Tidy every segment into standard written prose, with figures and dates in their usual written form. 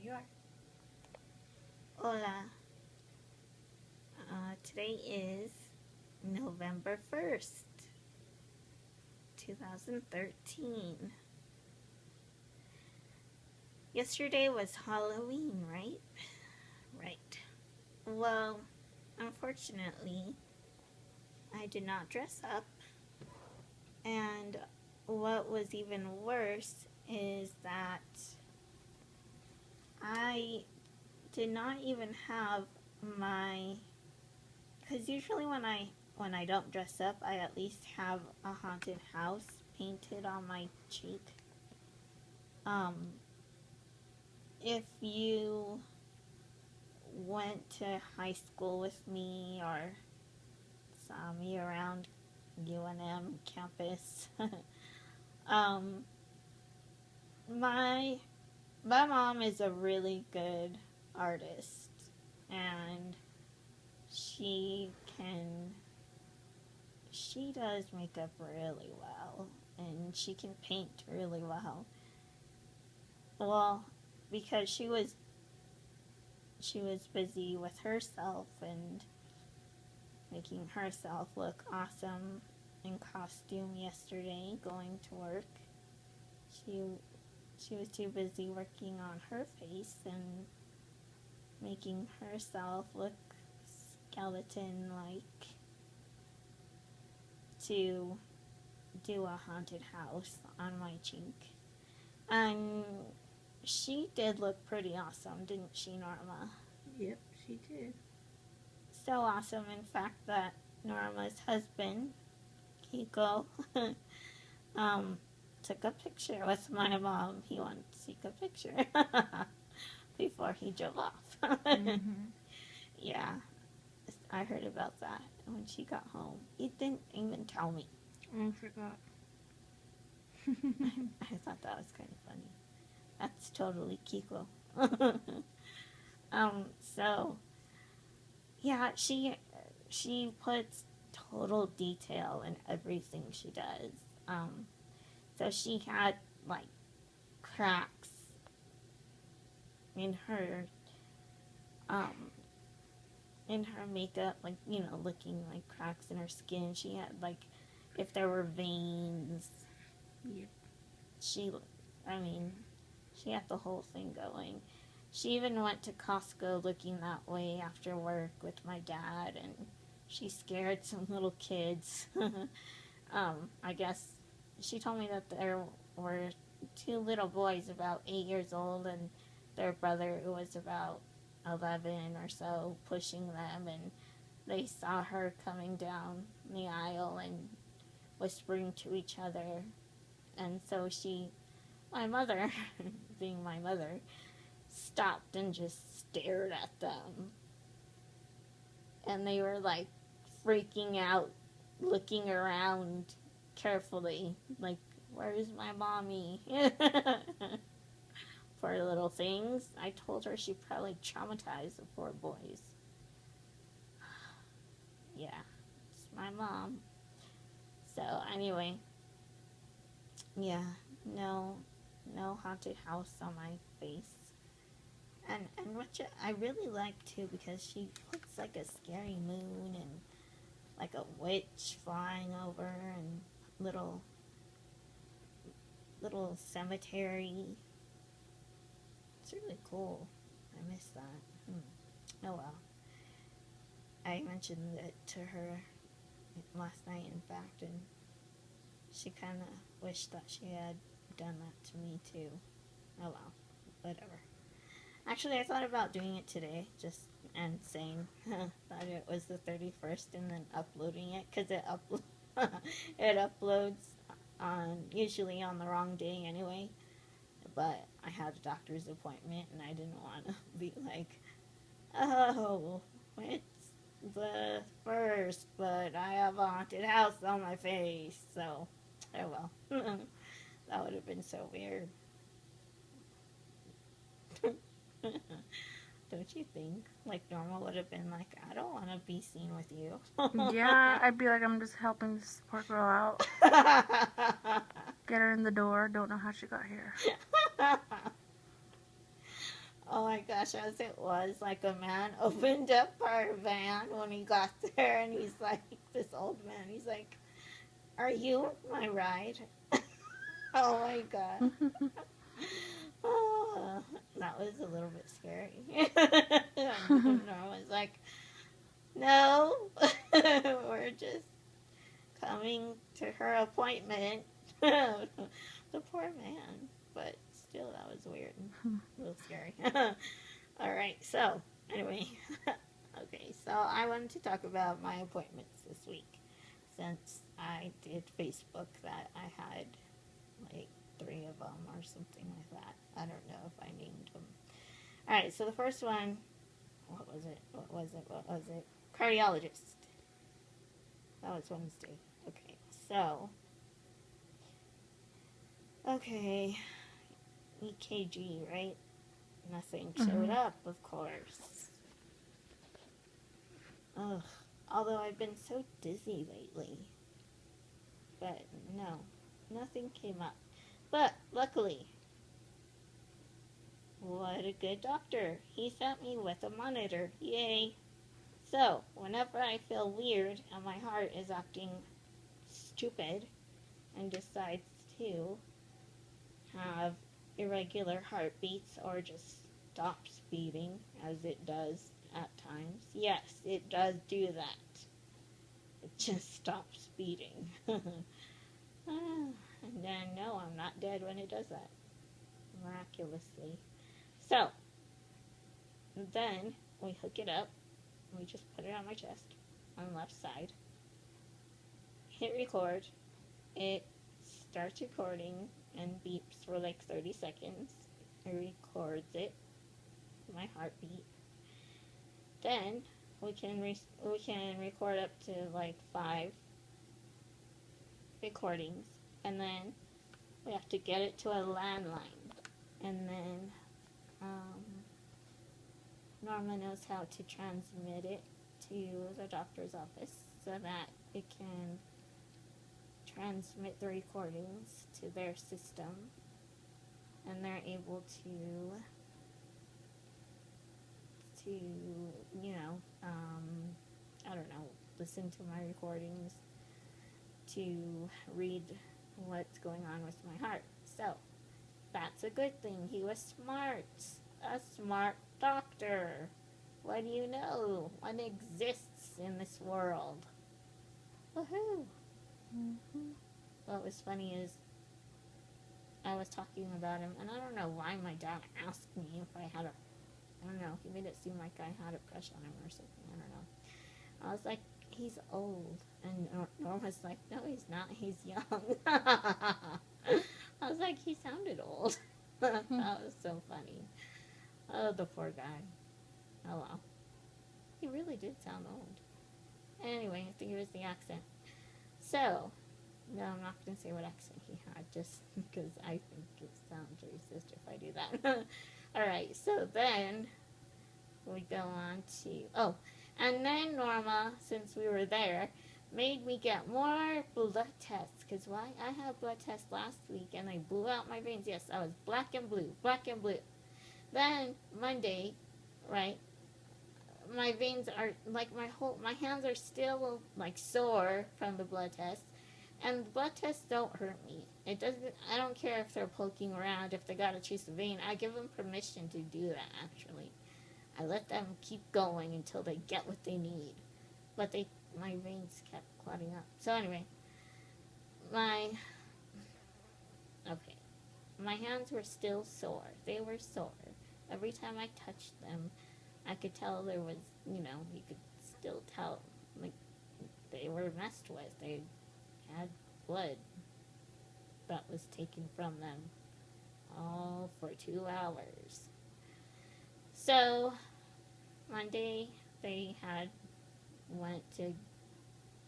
you are. Hola. Today is November 1st, 2013. Yesterday was Halloween, right? Right. Well, unfortunately, I did not dress up. And what was even worse is that I did not even have my, because usually when I don't dress up, I at least have a haunted house painted on my cheek. If you went to high school with me or saw me around UNM campus, um, my mom is a really good artist, and she does makeup really well, and she can paint really well. Well, because she was busy with herself and making herself look awesome in costume yesterday going to work. She was too busy working on her face and making herself look skeleton like to do a haunted house on my cheek. And she did look pretty awesome, didn't she, Norma? Yep, she did. So awesome, in fact, that Norma's husband, Kiko, um, took a picture with my mom. He wanted to take a picture before he drove off. Mm-hmm. Yeah, I heard about that when she got home. He didn't even tell me. I forgot. I thought that was kind of funny. That's totally Kiko. So yeah, she puts total detail in everything she does. So she had like cracks in her um in her makeup, like, looking like cracks in her skin. She had like, if there were veins, Yep. she, I mean, she had the whole thing going. She even went to Costco looking that way after work with my dad, and she scared some little kids. I guess she told me that there were two little boys about 8 years old and their brother, who was about 11 or so, pushing them, and they saw her coming down the aisle and whispering to each other. And so my mother, being my mother, stopped and just stared at them. And they were like freaking out, looking around carefully, like, where's my mommy? For little things. I told her she probably traumatized the poor boys. Yeah, it's my mom. So anyway, yeah, no haunted house on my face. And which I really like too, because she looks like a scary moon and like a witch flying over, and little cemetery. It's really cool. I miss that. Oh well. I mentioned it to her last night, in fact, and she kind of wished that she had done that to me too. Oh well, whatever. Actually, I thought about doing it today, just and saying that it was the 31st, and then uploading it, because it uploads usually on the wrong day anyway. But I had a doctor's appointment, and I didn't want to be like, oh, it's the first, but I have a haunted house on my face. So, oh well. That would have been so weird. Don't you think? Like, Norma would have been like, I don't want to be seen with you. Yeah, I'd be like, I'm just helping this poor girl out. Get her in the door. Don't know how she got here. my gosh, as it was, like a man opened up our van when he got there, and he's like, this old man, he's like, "Are you my ride?" Oh my god. Oh, that was a little bit scary. Norma was like, "No, we're just coming to her appointment." The poor man. But still, that was weird. A little scary. Alright, so, anyway. Okay, so I wanted to talk about my appointments this week. Since I did Facebook that I had, like, 3 of them or something like that. I don't know if I named them. Alright, so the first one, what was it? Cardiologist. That was Wednesday. Okay, so, EKG, right? Nothing showed up, of course. Ugh. Although I've been so dizzy lately. But no, nothing came up. But luckily, what a good doctor. He sent me with a monitor. Yay. So, whenever I feel weird and my heart is acting stupid and decides to have irregular heartbeats or just stops beating as it does at times. Yes, it does do that. It just stops beating. And then, no, I'm not dead when it does that. Miraculously. So, then we hook it up. We just put it on my chest on the left side. Hit record. It starts recording and beeps for like 30 seconds. It records it, my heartbeat. Then we can record up to like 5 recordings, and then we have to get it to a landline, and then Norma knows how to transmit it to the doctor's office so that it can transmit the recordings to their system, and they're able to I don't know, listen to my recordings, to read what's going on with my heart. So, that's a good thing. He was smart. A smart doctor. What do you know? What exists in this world? Woohoo! What was funny is I was talking about him, and I don't know why my dad asked me if I had I don't know, he made it seem like I had a crush on him or something, I don't know. I was like, he's old, and Norma's like, no, he's not, he's young. I was like, he sounded old. That was so funny. Oh, the poor guy. Oh well. He really did sound old. Anyway, I think it was the accent. So, no, I'm not going to say what accent he had, just because I think it sounds racist if I do that. Alright, so then we go on to, and then Norma, since we were there, made me get more blood tests, because why? I had blood tests last week, and they blew out my veins. Yes, I was black and blue. Then, Monday, right, my veins are, like, my hands are still, like, sore from the blood test. And the blood tests don't hurt me. I don't care if they're poking around, if they gotta choose a vein. I give them permission to do that, actually. I let them keep going until they get what they need. But my veins kept clotting up. So anyway, my hands were still sore. They were sore. Every time I touched them, I could tell there was, you could still tell, like, they were messed with. They had blood that was taken from them all for 2 hours. So, Monday they went to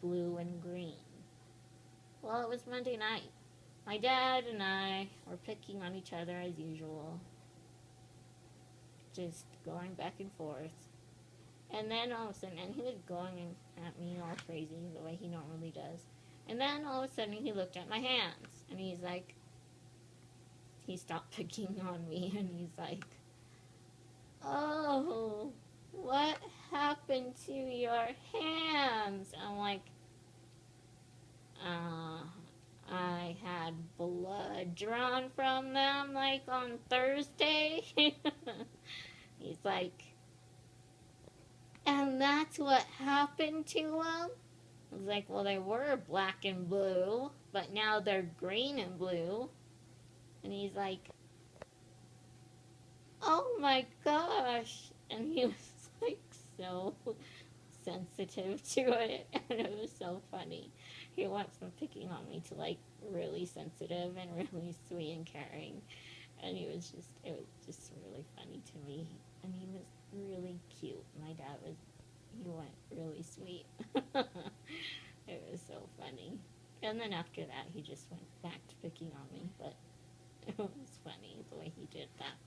blue and green. Well, it was Monday night. My dad and I were picking on each other as usual. Just going back and forth. And then all of a sudden, and he was going at me all crazy the way he normally does. And then all of a sudden he looked at my hands, and he's like, he stopped picking on me, and he's like, oh, what happened to your hands? I'm like, I had blood drawn from them like on Thursday. He's like, and that's what happened to them? I was like, well, they were black and blue, but now they're green and blue. And he's like, oh my gosh. And he was like so sensitive to it. And it was so funny. He went from picking on me to like really sensitive and really sweet and caring. And it was just really funny to me. And he was really cute. My dad he went really sweet. It was so funny. And then after that, he just went back to picking on me. But it was funny the way he did that.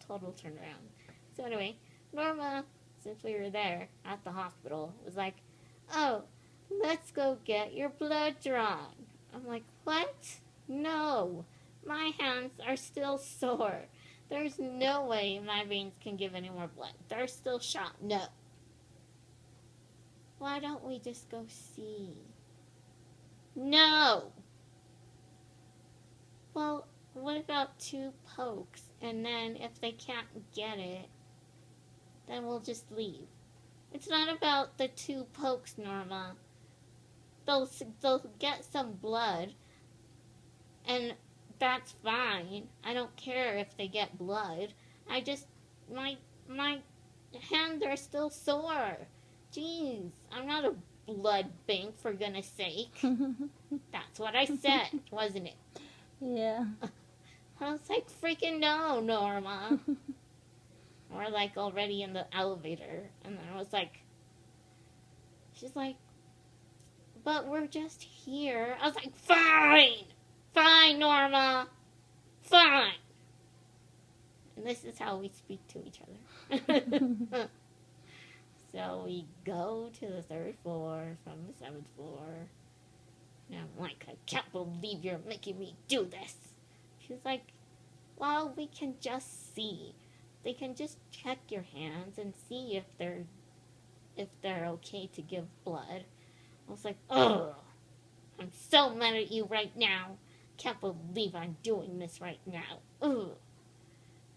Total turnaround. So anyway, Norma, since we were there at the hospital, was like, oh, let's go get your blood drawn. I'm like, what? No. My hands are still sore. There's no way my veins can give any more blood. They're still shot. No. Why don't we just go see? No. Well, what about 2 pokes? And then if they can't get it, then we'll just leave. It's not about the 2 pokes, Norma. They'll get some blood, and that's fine. I don't care if they get blood. I just, my hands are still sore. Jeez, I'm not a blood bank, for goodness sake. That's what I said, wasn't it? Yeah. I was like, freaking no, Norma. We're like already in the elevator, and then I was like, she's like, but we're just here. I was like, fine! Fine, Norma! Fine! And this is how we speak to each other. So we go to the 3rd floor from the 7th floor. And I'm like, I can't believe you're making me do this. She's like, well, we can just see. They can just check your hands and see if they're okay to give blood. I was like, ugh, I'm so mad at you right now. Can't believe I'm doing this right now. Ugh.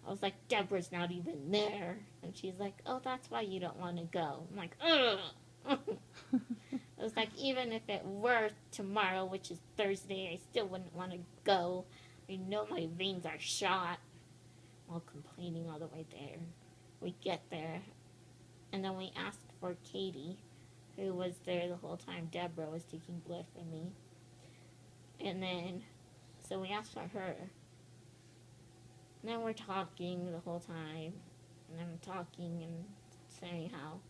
I was like, Deborah's not even there. And she's like, oh, that's why you don't want to go. I'm like, ugh. I was like, even if it were tomorrow, which is Thursday, I still wouldn't want to go. I know my veins are shot. While complaining all the way there. We get there, and then we asked for Katie, who was there the whole time Deborah was taking blood from me. And then, so we asked for her. And then we're talking the whole time, and I'm talking and saying how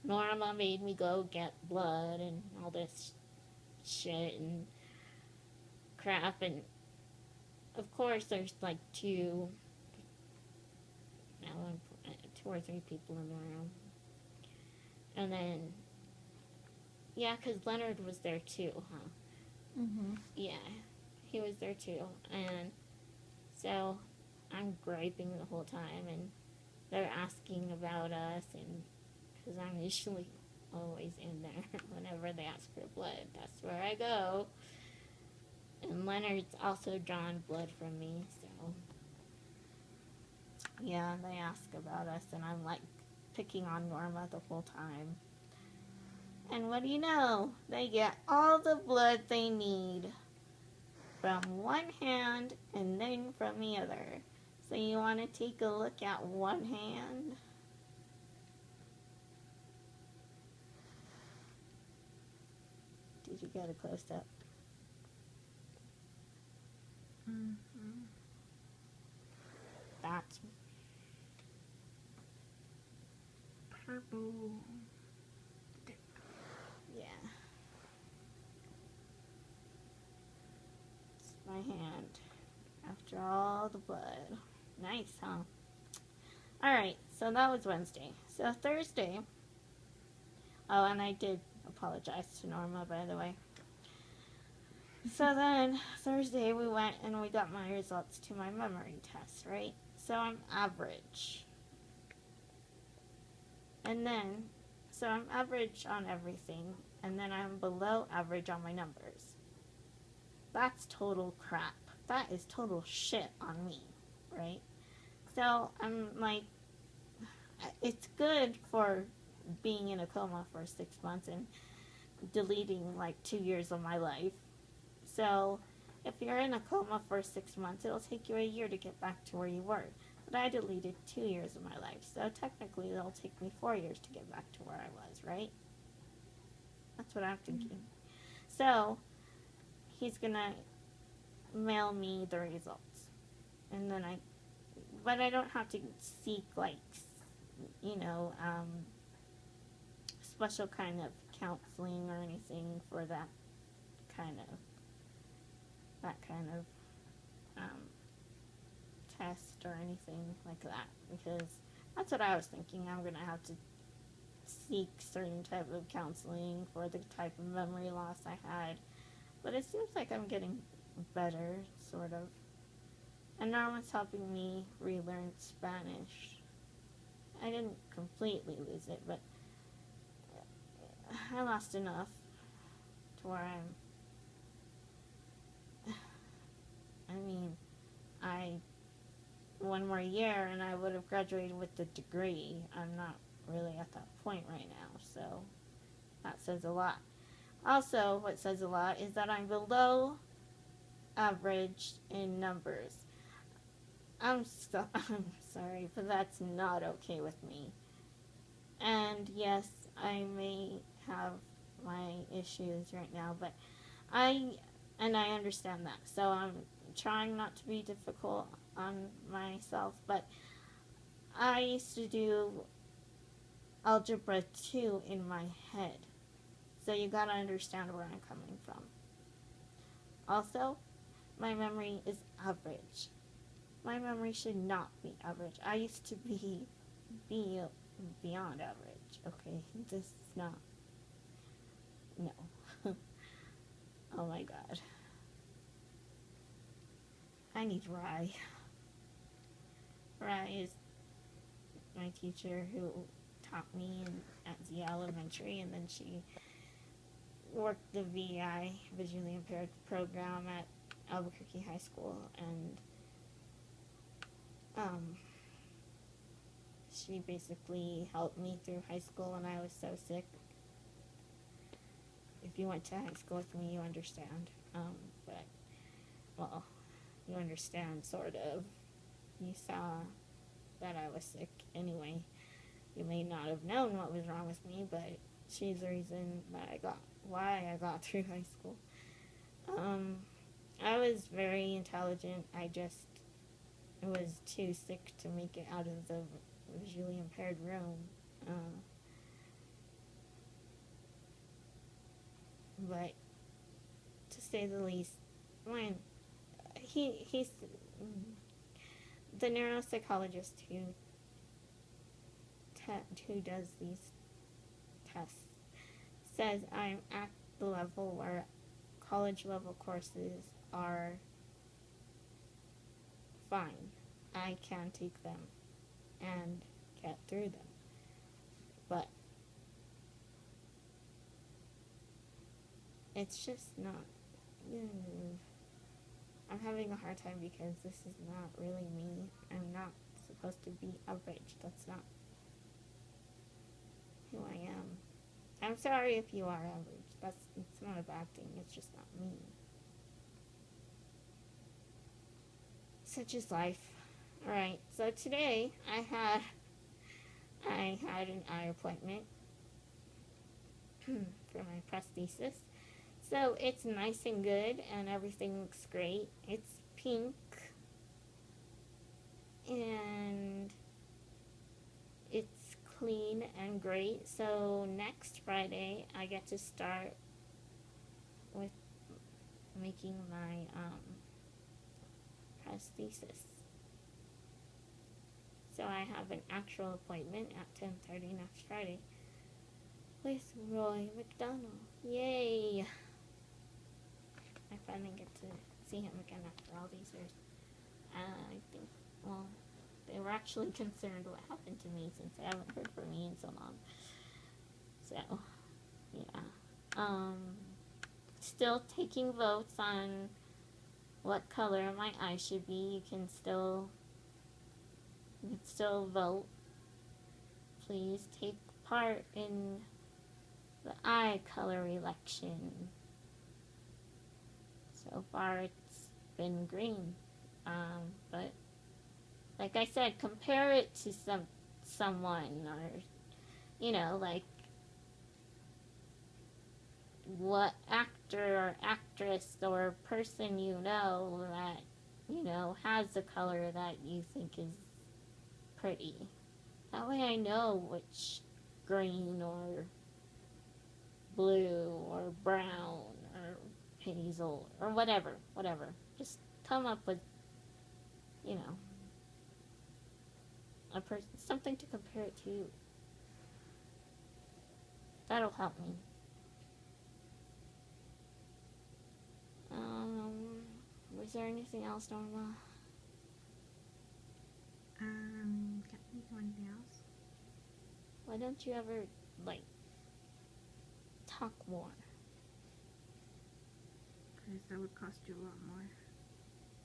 Norma made me go get blood and all this shit and crap. And of course, there's like 2 or 3 people in the room. And then, yeah, because Leonard was there too, huh? Mm-hmm. Yeah, he was there too. And so I'm griping the whole time, and they're asking about us, and because I'm usually always in there whenever they ask for blood. That's where I go. And Leonard's also drawn blood from me, so yeah, they ask about us, and I'm like picking on Norma the whole time. And what do you know? They get all the blood they need from one hand and then from the other. So you want to take a look at one hand? Did you get a close-up? Mm-hmm. That's Purple. yeah. It's my hand after all the blood. Nice, huh? Alright, so that was Wednesday. So Thursday, oh, and I did apologize to Norma, by the way. So then, Thursday we went and we got my results to my memory test, right? So I'm average. And then, so I'm average on everything, and then I'm below average on my numbers. That's total crap. That is total shit on me, right? So I'm like, it's good for being in a coma for 6 months and deleting like 2 years of my life. So if you're in a coma for 6 months, it'll take you a year to get back to where you were. But I deleted 2 years of my life, so technically it'll take me 4 years to get back to where I was, right? That's what I'm thinking. So he's gonna mail me the results, and then but I don't have to seek like, you know, special kind of counseling or anything for that kind of test or anything like that, because that's what I was thinking. I'm gonna have to seek certain type of counseling for the type of memory loss I had, but it seems like I'm getting better, sort of. And Norman's helping me relearn Spanish. I didn't completely lose it, but I lost enough to where one more year and I would have graduated with a degree. I'm not really at that point right now, so that says a lot. Also, what says a lot is that I'm below average in numbers. I'm sorry, but that's not okay with me. And yes, I may have my issues right now, but I understand that. So I'm trying not to be difficult on myself, but I used to do algebra 2 in my head. So you gotta understand where I'm coming from. Also, my memory is average. My memory should not be average. I used to be beyond average. Okay, this is not. No. Oh my god. I need Rye. Rye is my teacher who taught me at the elementary, and then she worked the VI, visually impaired program, at Albuquerque High School, and she basically helped me through high school when I was so sick. If you went to high school with me, you understand. But, well, you understand, sort of. You saw that I was sick anyway. You may not have known what was wrong with me, but she's the reason that why I got through high school. I was very intelligent. I just was too sick to make it out of the visually impaired room. But to say the least, when he's the neuropsychologist who does these tests says I'm at the level where college level courses are fine. I can take them and get through them. But it's just not. I'm having a hard time because this is not really me. I'm not supposed to be average. That's not who I am. I'm sorry if you are average. It's not a bad thing. It's just not me. Such is life. Alright, so today I had an eye appointment for my prosthesis. So it's nice and good and everything looks great. It's pink and it's clean and great. So next Friday I get to start with making my prosthesis. So I have an actual appointment at 10:30 next Friday with Roy McDonald. Yay! I finally get to see him again after all these years. I think, well, they were actually concerned what happened to me since I haven't heard from me in so long. So, yeah. Still taking votes on what color my eyes should be. You can still vote. Please take part in the eye color election. So far it's been green. But like I said, compare it to someone, or like what actor or actress or person that has a color that you think is pretty. That way I know which green or blue or brown or hazel or whatever. Just come up with, a person, something to compare it to. That'll help me. Was there anything else, Norma? Can't think of anything else. Why don't you ever, talk more? Because that would cost you a lot more.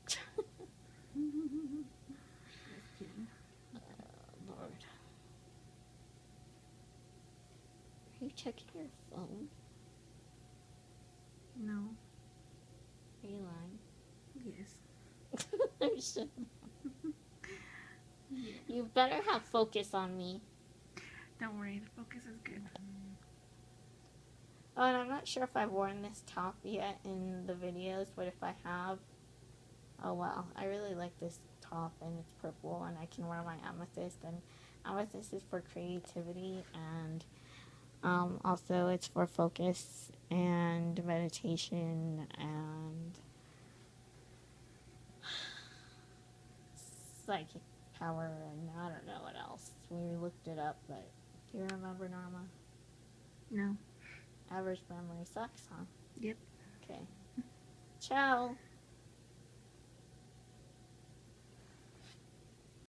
Just kidding. Lord. Are you checking your phone? No. Are you lying? Yes. I should. Yeah. You better have focus on me. Don't worry, the focus is good. Oh, and I'm not sure if I've worn this top yet in the videos, but if I have, oh well. I really like this top, and it's purple, and I can wear my amethyst, and amethyst is for creativity, and also it's for focus and meditation and psychic power, and I don't know what else. We looked it up, but do you remember, Norma? No. Average memory sucks, huh? Yep. Okay. Ciao.